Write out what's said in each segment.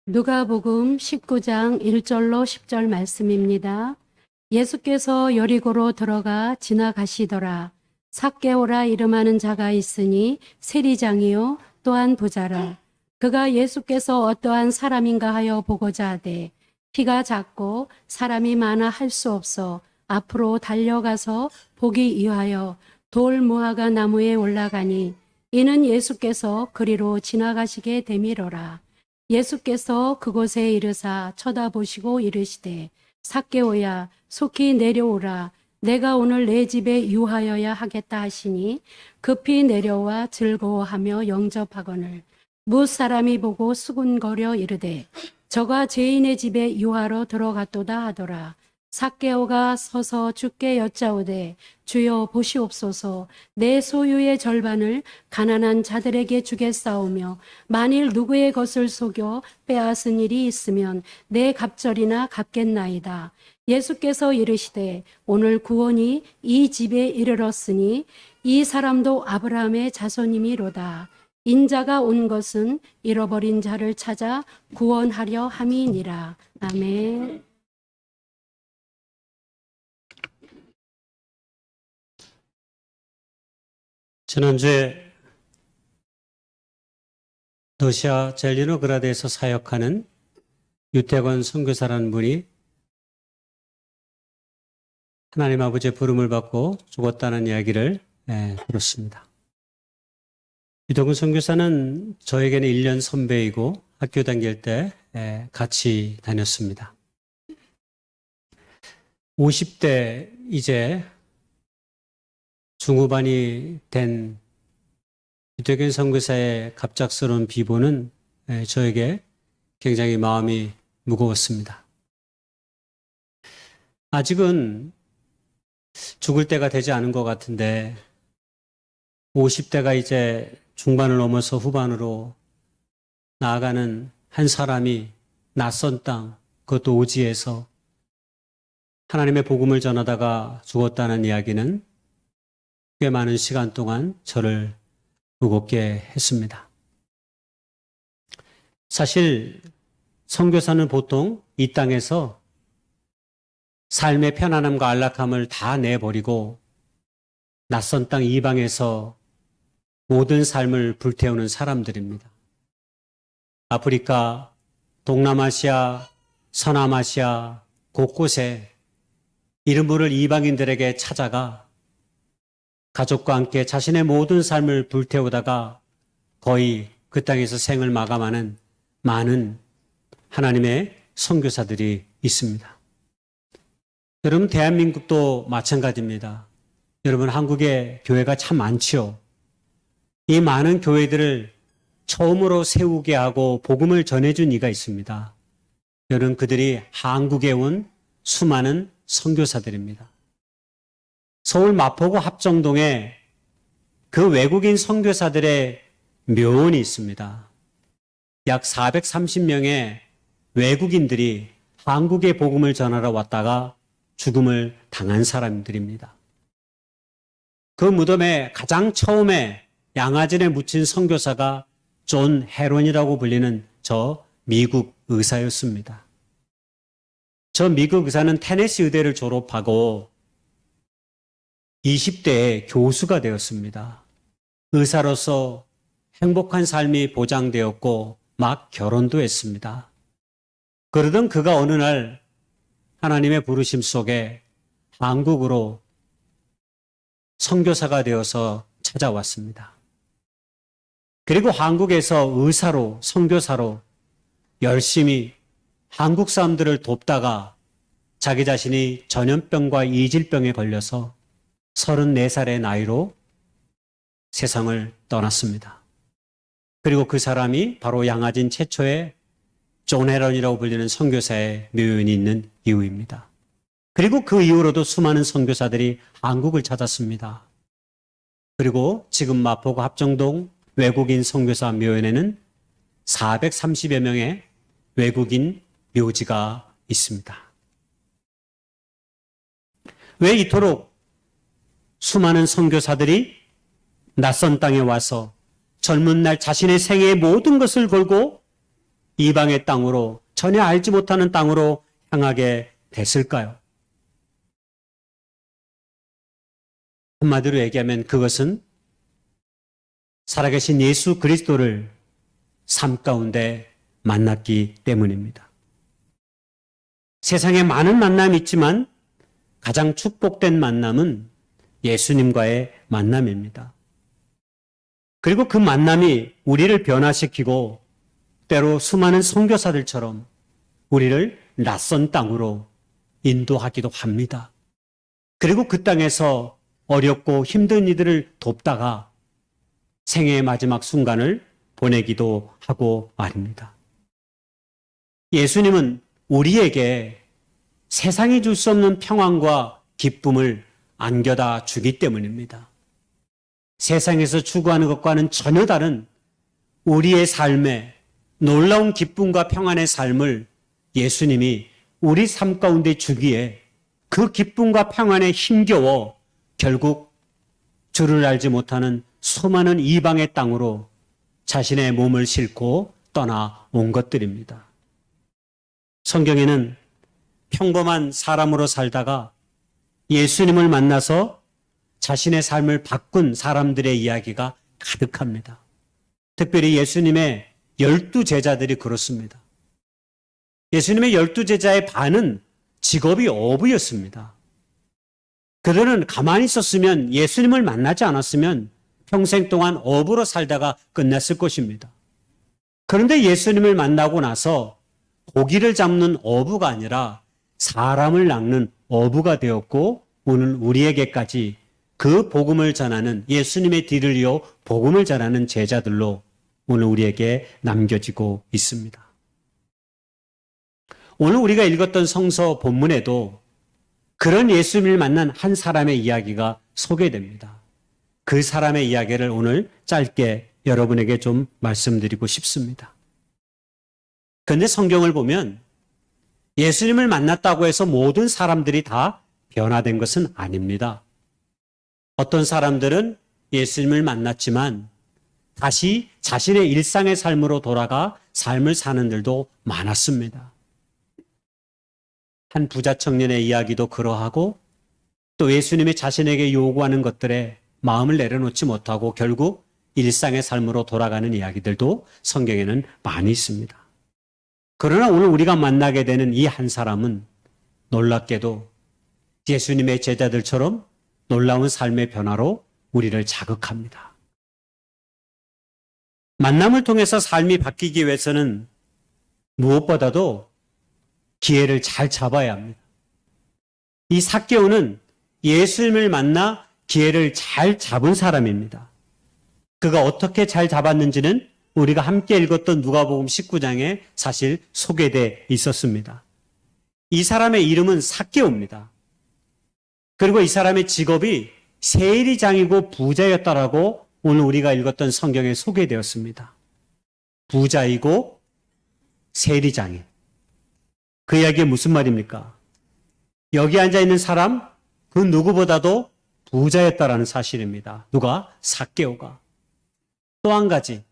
누가복음 19장 1절로 10절 말씀입니다. 예수께서 여리고로 들어가 지나가시더라. 삭개오라 이름하는 자가 있으니 세리장이요 또한 부자라. 그가 예수께서 어떠한 사람인가 하여 보고자 하되 키가 작고 사람이 많아 할 수 없어 앞으로 달려가서 보기 위하여 돌 무화과 나무에 올라가니 이는 예수께서 그리로 지나가시게 되미로라. 예수께서 그곳에 이르사 쳐다보시고 이르시되 삭개오야 속히 내려오라. 내가 오늘 내 집에 유하여야 하겠다 하시니 급히 내려와 즐거워하며 영접하거늘 무사람이 보고 수군거려 이르되 저가 죄인의 집에 유하러 들어갔도다 하더라. 삭개오가 서서 주께 여짜오되 주여 보시옵소서. 내 소유의 절반을 가난한 자들에게 주겠사오며 만일 누구의 것을 속여 빼앗은 일이 있으면 내 갑절이나 갚겠나이다. 예수께서 이르시되 오늘 구원이 이 집에 이르렀으니 이 사람도 아브라함의 자손이미로다. 인자가 온 것은 잃어버린 자를 찾아 구원하려 함이니라. 아멘. 지난주에 러시아 젤리노그라드에서 사역하는 유태권 선교사라는 분이 하나님 아버지의 부름을 받고 죽었다는 이야기를 들었습니다. 유태권 선교사는 저에게는 1년 선배이고 학교 다닐 때 같이 다녔습니다. 50대 이제 중후반이 된 유태권 선교사의 갑작스러운 비보는 저에게 굉장히 마음이 무거웠습니다. 아직은 죽을 때가 되지 않은 것 같은데 50대가 이제 중반을 넘어서 후반으로 나아가는 한 사람이 낯선 땅, 그것도 오지에서 하나님의 복음을 전하다가 죽었다는 이야기는 꽤 많은 시간 동안 저를 무겁게 했습니다. 사실 선교사는 보통 이 땅에서 삶의 편안함과 안락함을 다 내버리고 낯선 땅 이방에서 모든 삶을 불태우는 사람들입니다. 아프리카, 동남아시아, 서남아시아 곳곳에 이름 부를 이방인들에게 찾아가 가족과 함께 자신의 모든 삶을 불태우다가 거의 그 땅에서 생을 마감하는 많은 하나님의 선교사들이 있습니다. 여러분, 대한민국도 마찬가지입니다. 여러분, 한국에 교회가 참 많지요. 이 많은 교회들을 처음으로 세우게 하고 복음을 전해준 이가 있습니다. 여러분, 그들이 한국에 온 수많은 선교사들입니다. 서울 마포구 합정동에 그 외국인 선교사들의 묘원이 있습니다. 약 430명의 외국인들이 한국의 복음을 전하러 왔다가 죽음을 당한 사람들입니다. 그 무덤에 가장 처음에 양아진에 묻힌 선교사가 존 헤론이라고 불리는 저 미국 의사였습니다. 저 미국 의사는 테네시 의대를 졸업하고 20대에 교수가 되었습니다. 의사로서 행복한 삶이 보장되었고 막 결혼도 했습니다. 그러던 그가 어느 날 하나님의 부르심 속에 한국으로 선교사가 되어서 찾아왔습니다. 그리고 한국에서 의사로, 선교사로 열심히 한국 사람들을 돕다가 자기 자신이 전염병과 이질병에 걸려서 34살의 나이로 세상을 떠났습니다. 그리고 그 사람이 바로 양아진 최초의 존 헤런이라고 불리는 선교사의 묘연이 있는 이유입니다. 그리고 그 이후로도 수많은 선교사들이 한국을 찾았습니다. 그리고 지금 마포구 합정동 외국인 선교사 묘연에는 430여 명의 외국인 묘지가 있습니다. 왜 이토록 수많은 선교사들이 낯선 땅에 와서 젊은 날 자신의 생애의 모든 것을 걸고 이방의 땅으로, 전혀 알지 못하는 땅으로 향하게 됐을까요? 한마디로 얘기하면 그것은 살아계신 예수 그리스도를 삶 가운데 만났기 때문입니다. 세상에 많은 만남이 있지만 가장 축복된 만남은 예수님과의 만남입니다. 그리고 그 만남이 우리를 변화시키고 때로 수많은 선교사들처럼 우리를 낯선 땅으로 인도하기도 합니다. 그리고 그 땅에서 어렵고 힘든 이들을 돕다가 생애의 마지막 순간을 보내기도 하고 말입니다. 예수님은 우리에게 세상이 줄 수 없는 평안과 기쁨을 안겨다 주기 때문입니다. 세상에서 추구하는 것과는 전혀 다른 우리의 삶에 놀라운 기쁨과 평안의 삶을 예수님이 우리 삶 가운데 주기에 그 기쁨과 평안에 힘겨워 결국 주를 알지 못하는 수많은 이방의 땅으로 자신의 몸을 싣고 떠나온 것들입니다. 성경에는 평범한 사람으로 살다가 예수님을 만나서 자신의 삶을 바꾼 사람들의 이야기가 가득합니다. 특별히 예수님의 12제자들이 그렇습니다. 예수님의 12제자의 반은 직업이 어부였습니다. 그들은 가만히 있었으면, 예수님을 만나지 않았으면 평생 동안 어부로 살다가 끝났을 것입니다. 그런데 예수님을 만나고 나서 고기를 잡는 어부가 아니라 사람을 낚는 어부가 되었고, 오늘 우리에게까지 그 복음을 전하는, 예수님의 뒤를 이어 복음을 전하는 제자들로 오늘 우리에게 남겨지고 있습니다. 오늘 우리가 읽었던 성서 본문에도 그런 예수님을 만난 한 사람의 이야기가 소개됩니다. 그 사람의 이야기를 오늘 짧게 여러분에게 좀 말씀드리고 싶습니다. 그런데 성경을 보면 예수님을 만났다고 해서 모든 사람들이 다 변화된 것은 아닙니다. 어떤 사람들은 예수님을 만났지만 다시 자신의 일상의 삶으로 돌아가 삶을 사는 들도 많았습니다. 한 부자 청년의 이야기도 그러하고, 또 예수님이 자신에게 요구하는 것들에 마음을 내려놓지 못하고 결국 일상의 삶으로 돌아가는 이야기들도 성경에는 많이 있습니다. 그러나 오늘 우리가 만나게 되는 이 한 사람은 놀랍게도 예수님의 제자들처럼 놀라운 삶의 변화로 우리를 자극합니다. 만남을 통해서 삶이 바뀌기 위해서는 무엇보다도 기회를 잘 잡아야 합니다. 이 삭개오는 예수님을 만나 기회를 잘 잡은 사람입니다. 그가 어떻게 잘 잡았는지는 우리가 함께 읽었던 누가복음 19장에 사실 소개되어 있었습니다. 이 사람의 이름은 삭개오입니다. 그리고 이 사람의 직업이 세리장이고 부자였다라고 오늘 우리가 읽었던 성경에 소개되었습니다. 부자이고 세리장인. 그 이야기가 무슨 말입니까? 여기 앉아있는 사람, 그 누구보다도 부자였다라는 사실입니다. 누가? 삭개오가. 또 한 가지,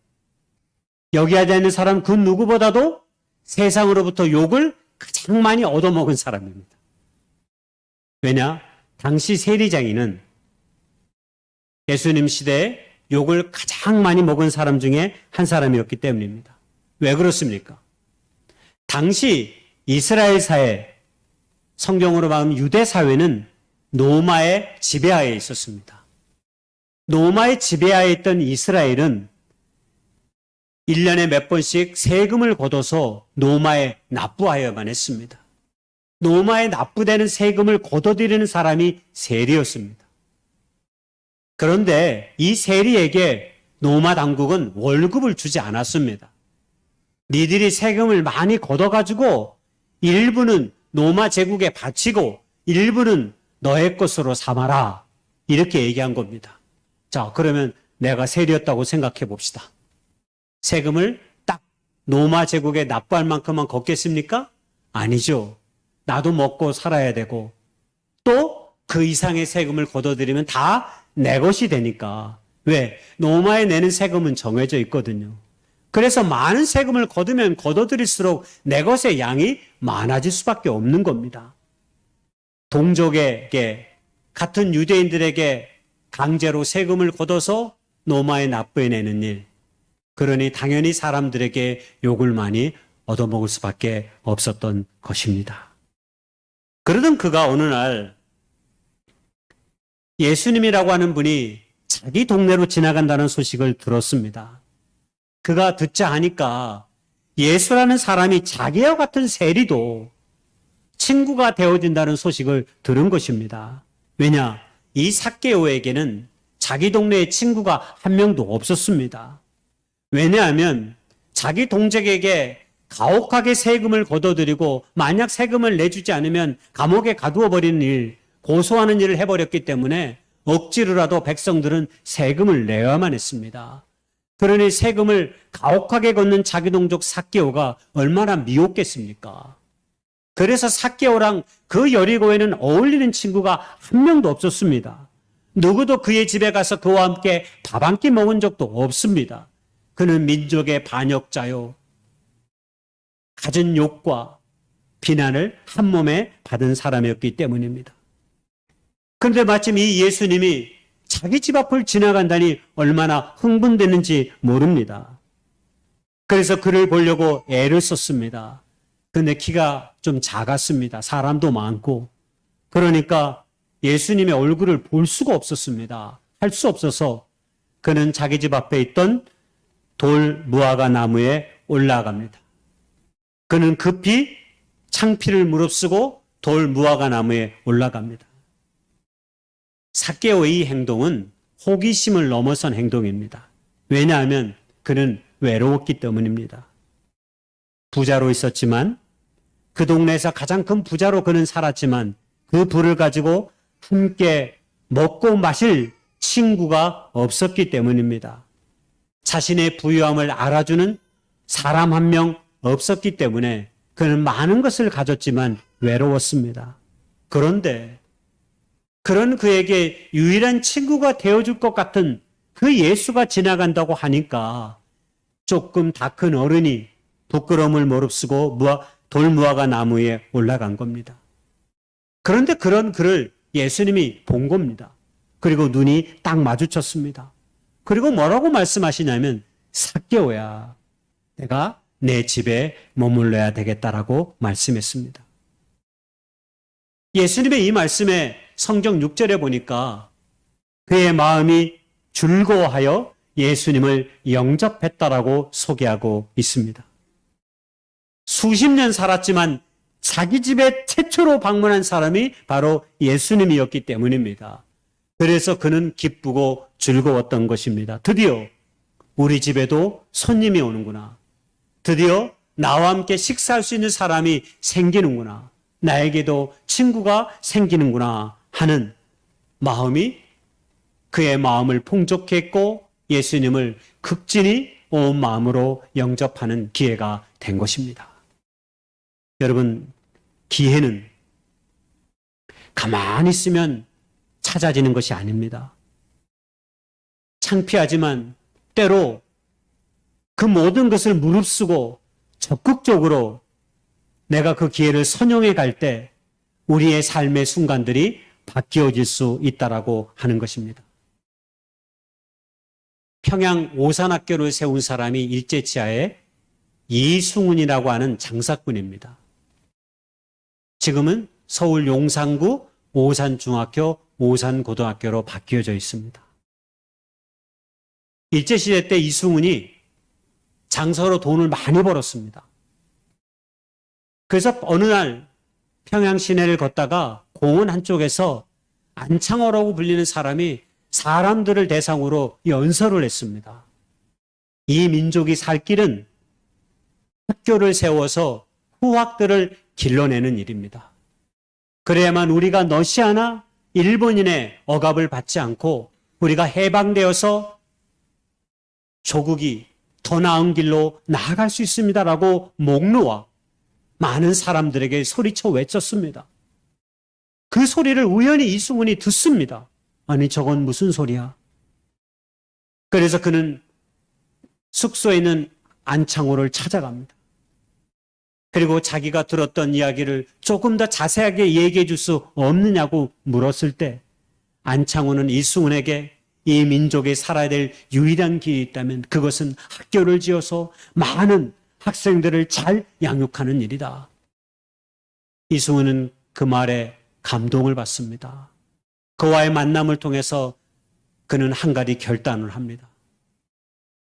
여기 앉아있는 사람 그 누구보다도 세상으로부터 욕을 가장 많이 얻어먹은 사람입니다. 왜냐? 당시 세리장인은 예수님 시대에 욕을 가장 많이 먹은 사람 중에 한 사람이었기 때문입니다. 왜 그렇습니까? 당시 이스라엘 사회, 성경으로 말하면 유대 사회는 로마의 지배하에 있었습니다. 로마의 지배하에 있던 이스라엘은 1년에 몇 번씩 세금을 걷어서 로마에 납부하여야만 했습니다. 로마에 납부되는 세금을 걷어들이는 사람이 세리였습니다. 그런데 이 세리에게 로마 당국은 월급을 주지 않았습니다. 니들이 세금을 많이 걷어가지고 일부는 로마 제국에 바치고 일부는 너의 것으로 삼아라. 이렇게 얘기한 겁니다. 자, 그러면 내가 세리였다고 생각해 봅시다. 세금을 딱 로마 제국에 납부할 만큼만 걷겠습니까? 아니죠. 나도 먹고 살아야 되고 또 그 이상의 세금을 걷어들이면 다 내 것이 되니까. 왜? 로마에 내는 세금은 정해져 있거든요. 그래서 많은 세금을 거두면 거둬들일수록 내 것의 양이 많아질 수밖에 없는 겁니다. 동족에게, 같은 유대인들에게 강제로 세금을 걷어서 노마에 납부해내는 일. 그러니 당연히 사람들에게 욕을 많이 얻어먹을 수밖에 없었던 것입니다. 그러던 그가 어느 날 예수님이라고 하는 분이 자기 동네로 지나간다는 소식을 들었습니다. 그가 듣자 하니까 예수라는 사람이 자기와 같은 세리도 친구가 되어진다는 소식을 들은 것입니다. 왜냐? 이 삭개오에게는 자기 동네에 친구가 한 명도 없었습니다. 왜냐하면 자기 동족에게 가혹하게 세금을 걷어들이고 만약 세금을 내주지 않으면 감옥에 가두어 버리는 일, 고소하는 일을 해버렸기 때문에 억지로라도 백성들은 세금을 내야만 했습니다. 그러니 세금을 가혹하게 걷는 자기 동족 삭개오가 얼마나 미웠겠습니까? 그래서 삭개오랑 그 여리고에는 어울리는 친구가 한 명도 없었습니다. 누구도 그의 집에 가서 그와 함께 밥 한 끼 먹은 적도 없습니다. 그는 민족의 반역자요, 갖은 욕과 비난을 한 몸에 받은 사람이었기 때문입니다. 그런데 마침 이 예수님이 자기 집 앞을 지나간다니 얼마나 흥분됐는지 모릅니다. 그래서 그를 보려고 애를 썼습니다. 근데 키가 좀 작았습니다. 사람도 많고. 그러니까 예수님의 얼굴을 볼 수가 없었습니다. 할 수 없어서 그는 자기 집 앞에 있던 돌 무화과 나무에 올라갑니다. 그는 급히 창피를 무릅쓰고 돌 무화과 나무에 올라갑니다. 삭개오의 이 행동은 호기심을 넘어선 행동입니다. 왜냐하면 그는 외로웠기 때문입니다. 부자로 있었지만 그 동네에서 가장 큰 부자로 그는 살았지만 그 부를 가지고 함께 먹고 마실 친구가 없었기 때문입니다. 자신의 부유함을 알아주는 사람 한 명 없었기 때문에 그는 많은 것을 가졌지만 외로웠습니다. 그런데 그런 그에게 유일한 친구가 되어줄 것 같은 그 예수가 지나간다고 하니까 조금 다 큰 어른이 부끄러움을 무릅쓰고 돌무화과 나무에 올라간 겁니다. 그런데 그런 그를 예수님이 본 겁니다. 그리고 눈이 딱 마주쳤습니다. 그리고 뭐라고 말씀하시냐면 삭개오야, 내가 내 집에 머물러야 되겠다라고 말씀했습니다. 예수님의 이 말씀에 성경 6절에 보니까 그의 마음이 즐거워하여 예수님을 영접했다라고 소개하고 있습니다. 수십 년 살았지만 자기 집에 최초로 방문한 사람이 바로 예수님이었기 때문입니다. 그래서 그는 기쁘고 즐거웠던 것입니다. 드디어 우리 집에도 손님이 오는구나. 드디어 나와 함께 식사할 수 있는 사람이 생기는구나. 나에게도 친구가 생기는구나 하는 마음이 그의 마음을 풍족케 했고 예수님을 극진히 온 마음으로 영접하는 기회가 된 것입니다. 여러분, 기회는 가만히 있으면 찾아지는 것이 아닙니다. 창피하지만 때로 그 모든 것을 무릅쓰고 적극적으로 내가 그 기회를 선용해 갈 때 우리의 삶의 순간들이 바뀌어질 수 있다라고 하는 것입니다. 평양 오산학교를 세운 사람이 일제치하의 이승훈이라고 하는 장사꾼입니다. 지금은 서울 용산구 오산중학교, 오산고등학교로 바뀌어져 있습니다. 일제시대 때 이승훈이 장사로 돈을 많이 벌었습니다. 그래서 어느 날 평양 시내를 걷다가 공원 한쪽에서 안창호라고 불리는 사람이 사람들을 대상으로 연설을 했습니다. 이 민족이 살 길은 학교를 세워서 후학들을 길러내는 일입니다. 그래야만 우리가 러시아나 일본인의 억압을 받지 않고 우리가 해방되어서 조국이 더 나은 길로 나아갈 수 있습니다라고 목 놓아 많은 사람들에게 소리쳐 외쳤습니다. 그 소리를 우연히 이승훈이 듣습니다. 아니, 저건 무슨 소리야? 그래서 그는 숙소에 있는 안창호를 찾아갑니다. 그리고 자기가 들었던 이야기를 조금 더 자세하게 얘기해 줄 수 없느냐고 물었을 때 안창호는 이승훈에게 이 민족이 살아야 될 유일한 길이 있다면 그것은 학교를 지어서 많은 학생들을 잘 양육하는 일이다. 이승훈은 그 말에 감동을 받습니다. 그와의 만남을 통해서 그는 한 가지 결단을 합니다.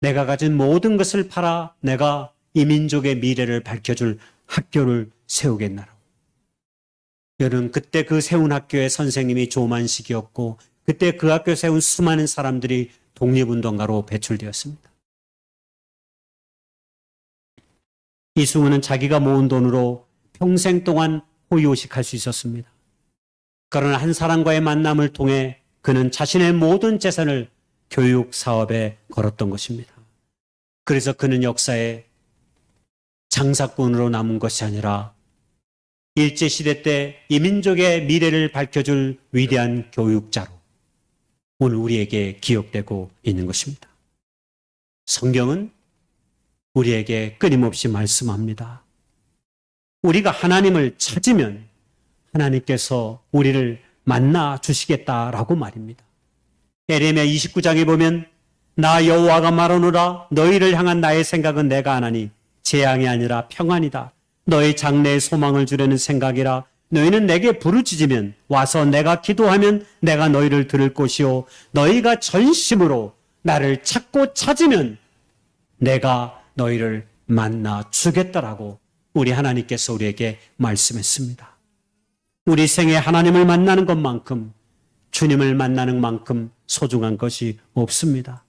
내가 가진 모든 것을 팔아 내가 이 민족의 미래를 밝혀줄 학교를 세우겠나라고. 여러분, 그때 그 세운 학교의 선생님이 조만식이었고 그때 그 학교 세운 수많은 사람들이 독립운동가로 배출되었습니다. 이승훈은 자기가 모은 돈으로 평생 동안 호의호식할 수 있었습니다. 그러나 한 사람과의 만남을 통해 그는 자신의 모든 재산을 교육 사업에 걸었던 것입니다. 그래서 그는 역사에 장사꾼으로 남은 것이 아니라 일제시대 때 이 민족의 미래를 밝혀줄 위대한 교육자로 오늘 우리에게 기억되고 있는 것입니다. 성경은 우리에게 끊임없이 말씀합니다. 우리가 하나님을 찾으면 하나님께서 우리를 만나 주시겠다라고 말입니다. 에레미야 29장에 보면 나 여호와가 말하노라 너희를 향한 나의 생각은 내가 아나니 재앙이 아니라 평안이다. 너희 장래에 소망을 주려는 생각이라. 너희는 내게 부르짖으면 와서 내가 기도하면 내가 너희를 들을 것이요 너희가 전심으로 나를 찾고 찾으면 내가 너희를 만나 주겠다라고 우리 하나님께서 우리에게 말씀했습니다. 우리 생에 하나님을 만나는 것만큼 주님을 만나는 만큼 소중한 것이 없습니다.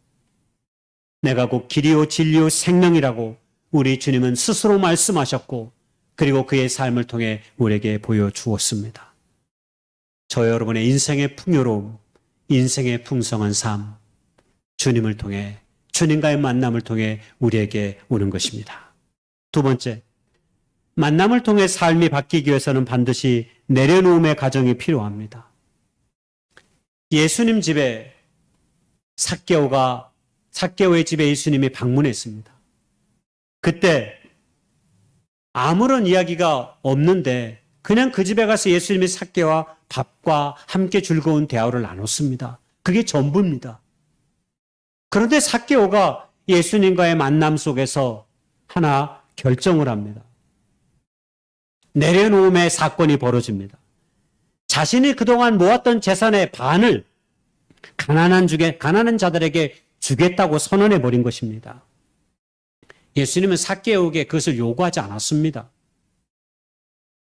내가 곧 길이요 진리요 생명이라고 우리 주님은 스스로 말씀하셨고 그리고 그의 삶을 통해 우리에게 보여주었습니다. 저 여러분의 인생의 풍요로움, 인생의 풍성한 삶, 주님을 통해 주님과의 만남을 통해 우리에게 오는 것입니다. 두 번째, 만남을 통해 삶이 바뀌기 위해서는 반드시 내려놓음의 과정이 필요합니다. 예수님 집에 삭개오의 집에 예수님이 방문했습니다. 그때 아무런 이야기가 없는데 그냥 그 집에 가서 예수님이 삭개와 밥과 함께 즐거운 대화를 나눴습니다. 그게 전부입니다. 그런데 삭개오가 예수님과의 만남 속에서 하나 결정을 합니다. 내려놓음의 사건이 벌어집니다. 자신이 그동안 모았던 재산의 반을 가난한 자들에게 주겠다고 선언해 버린 것입니다. 예수님은 삭개오에게 그것을 요구하지 않았습니다.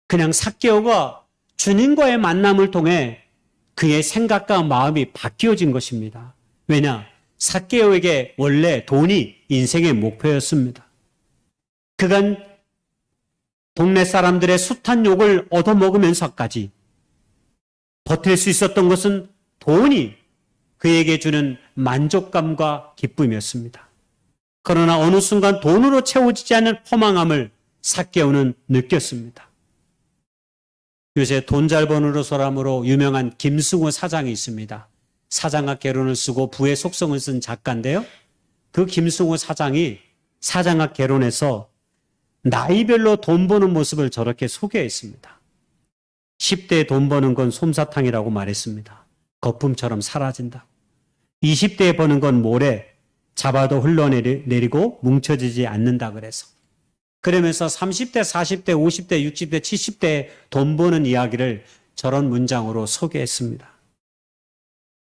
그냥 삭개오가 주님과의 만남을 통해 그의 생각과 마음이 바뀌어진 것입니다. 왜냐? 삭개오에게 원래 돈이 인생의 목표였습니다. 그간 동네 사람들의 숱한 욕을 얻어먹으면서까지 버틸 수 있었던 것은 돈이 그에게 주는 만족감과 기쁨이었습니다. 그러나 어느 순간 돈으로 채워지지 않는 허망함을 삭개오는 느꼈습니다. 요새 돈 잘 버는 사람으로 유명한 김승호 사장이 있습니다. 사장학 개론을 쓰고 부의 속성을 쓴 작가인데요. 그 김승호 사장이 사장학 개론에서 나이별로 돈 버는 모습을 저렇게 소개했습니다. 10대에 돈 버는 건 솜사탕이라고 말했습니다. 거품처럼 사라진다. 20대에 버는 건 모래, 잡아도 흘러내리고 뭉쳐지지 않는다 그래서. 그러면서 30대, 40대, 50대, 60대, 70대에 돈 버는 이야기를 저런 문장으로 소개했습니다.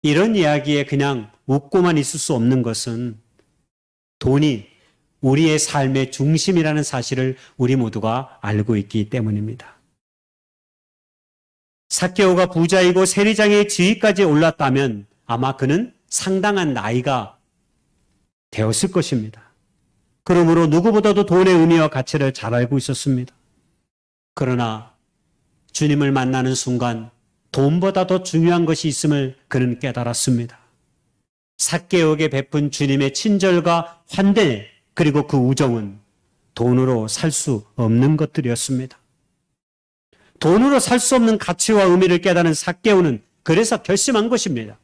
이런 이야기에 그냥 웃고만 있을 수 없는 것은 돈이 우리의 삶의 중심이라는 사실을 우리 모두가 알고 있기 때문입니다. 삭개오가 부자이고 세리장의 지위까지 올랐다면 아마 그는 상당한 나이가 되었을 것입니다. 그러므로 누구보다도 돈의 의미와 가치를 잘 알고 있었습니다. 그러나 주님을 만나는 순간 돈보다 더 중요한 것이 있음을 그는 깨달았습니다. 삭개오에게 베푼 주님의 친절과 환대 그리고 그 우정은 돈으로 살 수 없는 것들이었습니다. 돈으로 살 수 없는 가치와 의미를 깨달은 삭개오는 그래서 결심한 것입니다.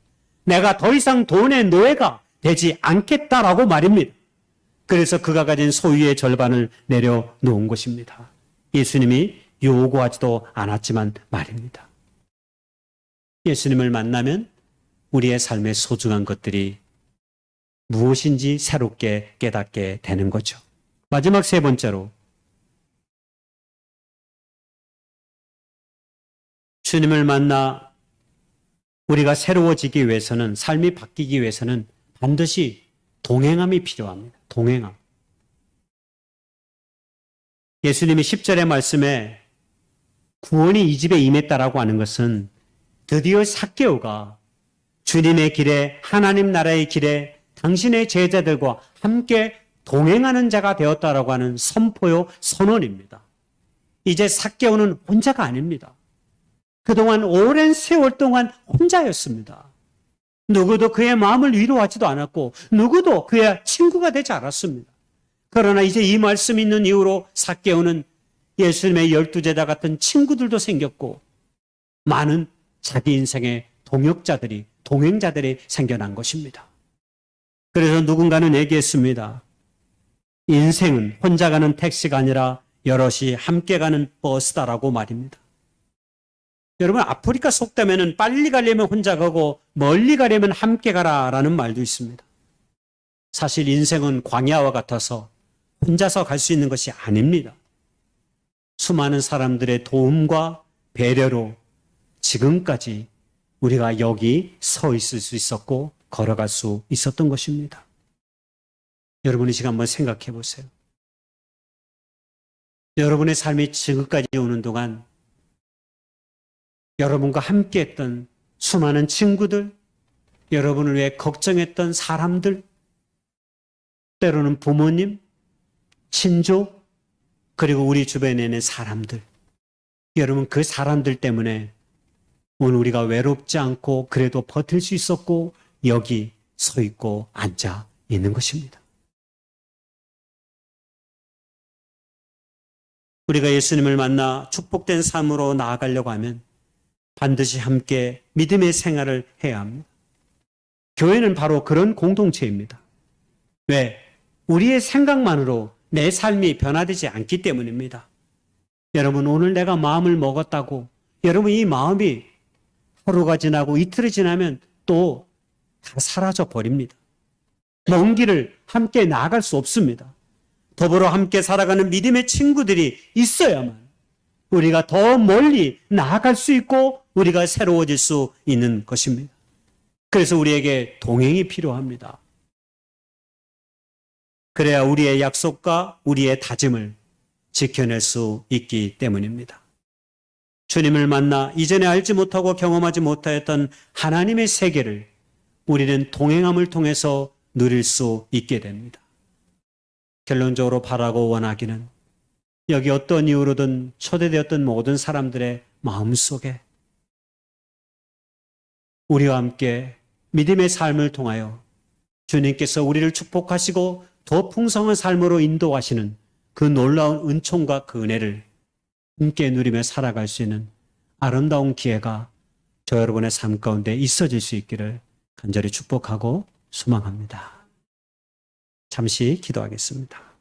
내가 더 이상 돈의 노예가 되지 않겠다라고 말입니다. 그래서 그가 가진 소유의 절반을 내려놓은 것입니다. 예수님이 요구하지도 않았지만 말입니다. 예수님을 만나면 우리의 삶의 소중한 것들이 무엇인지 새롭게 깨닫게 되는 거죠. 마지막 세 번째로, 주님을 만나 우리가 새로워지기 위해서는, 삶이 바뀌기 위해서는 반드시 동행함이 필요합니다. 동행함. 예수님이 10절의 말씀에 구원이 이 집에 임했다라고 하는 것은 드디어 삭개오가 주님의 길에, 하나님 나라의 길에 당신의 제자들과 함께 동행하는 자가 되었다라고 하는 선포요, 선언입니다. 이제 삭개오는 혼자가 아닙니다. 그동안 오랜 세월 동안 혼자였습니다. 누구도 그의 마음을 위로하지도 않았고 누구도 그의 친구가 되지 않았습니다. 그러나 이제 이 말씀이 있는 이후로 삭개오는 예수님의 12제자 같은 친구들도 생겼고 많은 자기 인생의 동역자들이, 동행자들이 생겨난 것입니다. 그래서 누군가는 얘기했습니다. 인생은 혼자 가는 택시가 아니라 여럿이 함께 가는 버스다라고 말입니다. 여러분, 아프리카 속담에는 빨리 가려면 혼자 가고 멀리 가려면 함께 가라라는 말도 있습니다. 사실 인생은 광야와 같아서 혼자서 갈 수 있는 것이 아닙니다. 수많은 사람들의 도움과 배려로 지금까지 우리가 여기 서 있을 수 있었고 걸어갈 수 있었던 것입니다. 여러분, 이 시간 한번 생각해 보세요. 여러분의 삶이 지금까지 오는 동안 여러분과 함께 했던 수많은 친구들, 여러분을 위해 걱정했던 사람들, 때로는 부모님, 친족, 그리고 우리 주변에 있는 사람들, 여러분 그 사람들 때문에 오늘 우리가 외롭지 않고 그래도 버틸 수 있었고 여기 서 있고 앉아 있는 것입니다. 우리가 예수님을 만나 축복된 삶으로 나아가려고 하면 반드시 함께 믿음의 생활을 해야 합니다. 교회는 바로 그런 공동체입니다. 왜? 우리의 생각만으로 내 삶이 변화되지 않기 때문입니다. 여러분, 오늘 내가 마음을 먹었다고 여러분 이 마음이 하루가 지나고 이틀이 지나면 또 다 사라져 버립니다. 먼 길을 함께 나아갈 수 없습니다. 더불어 함께 살아가는 믿음의 친구들이 있어야만 우리가 더 멀리 나아갈 수 있고 우리가 새로워질 수 있는 것입니다. 그래서 우리에게 동행이 필요합니다. 그래야 우리의 약속과 우리의 다짐을 지켜낼 수 있기 때문입니다. 주님을 만나 이전에 알지 못하고 경험하지 못하였던 하나님의 세계를 우리는 동행함을 통해서 누릴 수 있게 됩니다. 결론적으로 바라고 원하기는 여기 어떤 이유로든 초대되었던 모든 사람들의 마음속에 우리와 함께 믿음의 삶을 통하여 주님께서 우리를 축복하시고 더 풍성한 삶으로 인도하시는 그 놀라운 은총과 그 은혜를 함께 누리며 살아갈 수 있는 아름다운 기회가 저 여러분의 삶 가운데 있어질 수 있기를 간절히 축복하고 소망합니다. 잠시 기도하겠습니다.